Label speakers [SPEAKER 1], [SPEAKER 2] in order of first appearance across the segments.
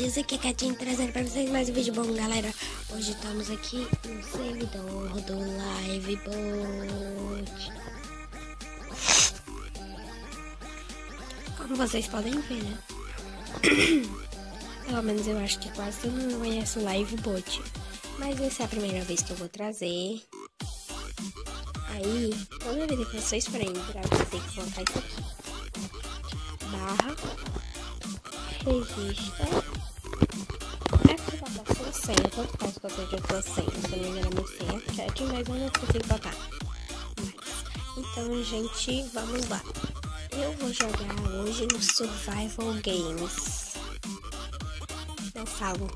[SPEAKER 1] gatinhos, aqui é Gatinho trazendo pra vocês mais um vídeo bom, galera. Hoje estamos aqui no servidor do Livebot. Como vocês podem ver, né? Pelo menos eu acho que quase todo mundo conhece o Livebot. Mas essa é a primeira vez que eu vou trazer. Aí, toda vez que vocês forem entrar, vocês têm que colocar isso aqui. Barra registra. Aqui vai botar sua senha, tanto faz que eu seja a sua senha. Se eu não me engano, a minha senha é 7, mas eu não consigo botar. Então, gente, vamos lá. Eu vou jogar hoje no Survival Games. Eu falo.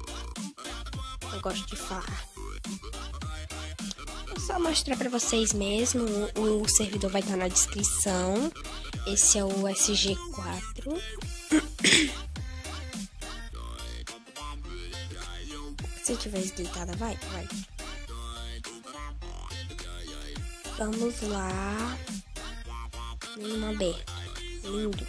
[SPEAKER 1] Eu gosto de falar. Vou só mostrar pra vocês mesmo. O servidor vai estar na descrição. Esse é o SG4. Se eu tiver deitada, vai. Vamos lá. Nenhuma aberta. Lindo.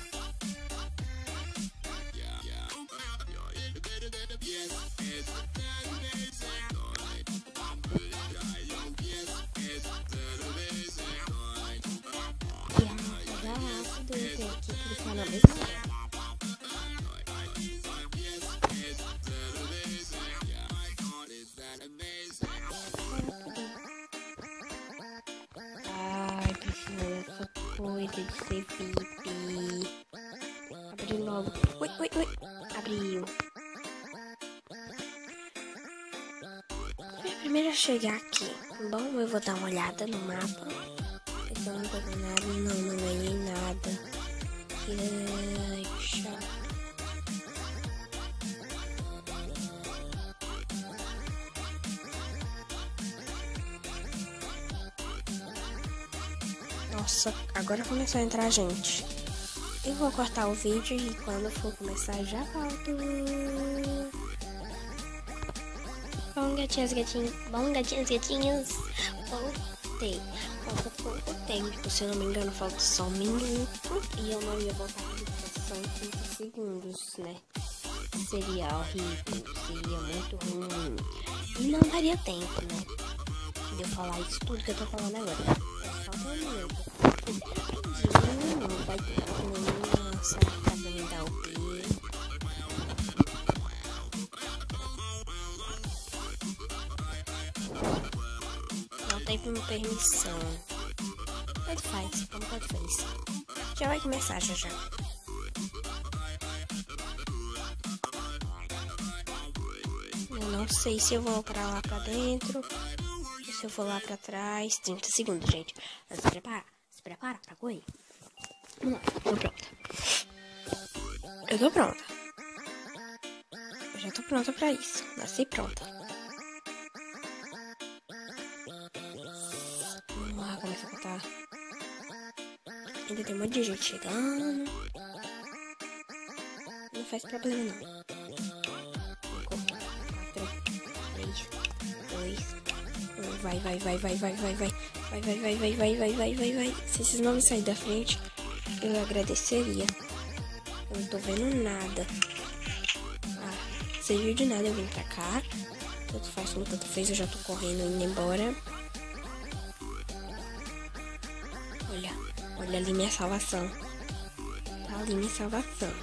[SPEAKER 1] Rápido, eu tenho que clicar na mesma hora. Essa coisa de ser VIP. Abriu logo. Oi. Abriu. Primeiro a chegar aqui. Bom, eu vou dar uma olhada no mapa. Eu não tô vendo nada. Não ganhei nada. Que chato. Nossa, agora começou a entrar gente. Eu vou cortar o vídeo e quando for começar já volto. Bom, gatinhos. Voltei. Falta pouco tempo, se eu não me engano, falta só 1 minuto. E eu não ia voltar aqui porque são 30 segundos, né? Seria horrível, seria muito ruim. E não daria tempo, né? De eu falar isso tudo que eu tô falando agora. Falta 1 minuto. Não vai ter nenhuma só pra me dar o P. Não tem permissão. Tanto faz. Já vai começar já. Eu não sei se eu vou pra lá pra dentro. Se eu vou lá pra trás. 30 segundos, gente. Se prepara pra correr. Vamos lá, eu tô pronta. Eu já tô pronta pra isso. Nasci pronta. Vamos lá, começa a contar. Ainda tem um monte de gente chegando. Não faz problema não. 4, 3, 2, 1. Vai. Se esses não me saírem da frente, eu agradeceria. Eu não tô vendo nada. Serviu de nada eu vim pra cá. Tanto faz como tanto fez, eu já tô correndo indo embora. Olha ali minha salvação. Tá ali minha salvação.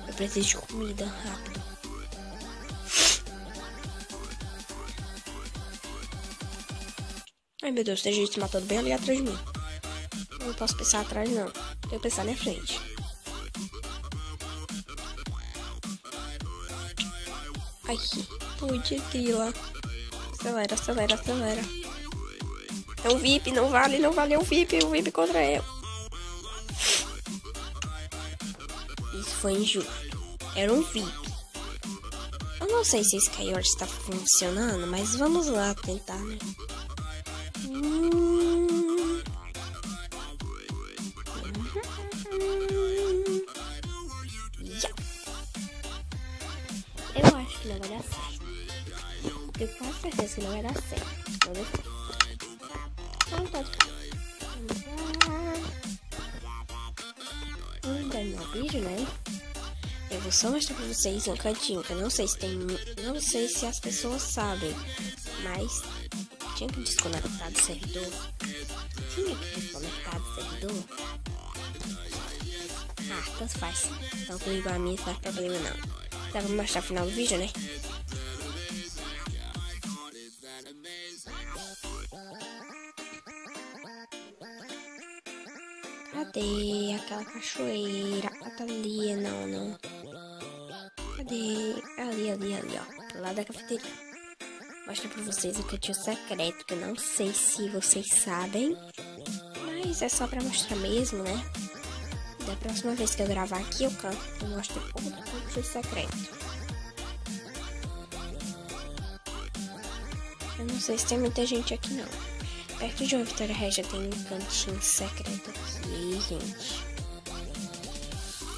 [SPEAKER 1] Eu preciso de comida rápido. Ai meu Deus, tem gente se matando bem ali atrás de mim. Eu não posso pensar atrás não. Tenho que pensar na frente. Ai, pude grila. Acelera. É um VIP, não vale, é um VIP contra eu. Isso foi injusto. Era um VIP. Eu não sei se esse Skyward está funcionando, mas vamos lá tentar, né? Eu acho que não vai dar certo. Eu tenho quase certeza que não vai dar certo. Vou ver. Não pode. Vamos dar meu vídeo, né? Eu vou só mostrar pra vocês um cantinho, que eu não sei se tem... Não sei se as pessoas sabem, mas tinha que desconectar do servidor. Ah, tanto faz. Então tudo igual a mim, não faz problema não. Então vamos mostrar o final do vídeo, né? Cadê aquela cachoeira? Ah, tá ali, não. Cadê? Ali, ó. Lá da cafeteria. Mostrar pra vocês o cantinho secreto, que eu não sei se vocês sabem. Mas é só pra mostrar mesmo, né? Da próxima vez que eu gravar aqui, eu mostro outro cantinho secreto. Eu não sei se tem muita gente aqui, não. Perto de uma Vitória Regia tem um cantinho secreto aqui, gente.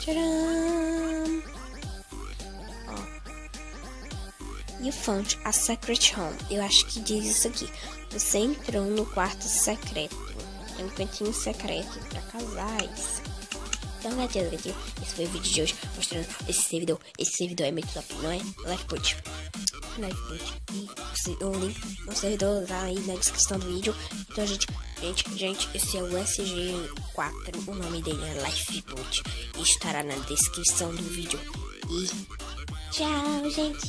[SPEAKER 1] Tcharam! Ó. You found a secret home. Eu acho que diz isso aqui. Você entrou no quarto secreto. É um cantinho secreto para casais. Então, gatinho, esse foi o vídeo de hoje mostrando esse servidor. Esse servidor é muito top, não é? Lifeboat. E o link no servidor tá aí na descrição do vídeo. Então, gente, esse é o SG4. O nome dele é Lifeboat. E estará na descrição do vídeo. E tchau, gente!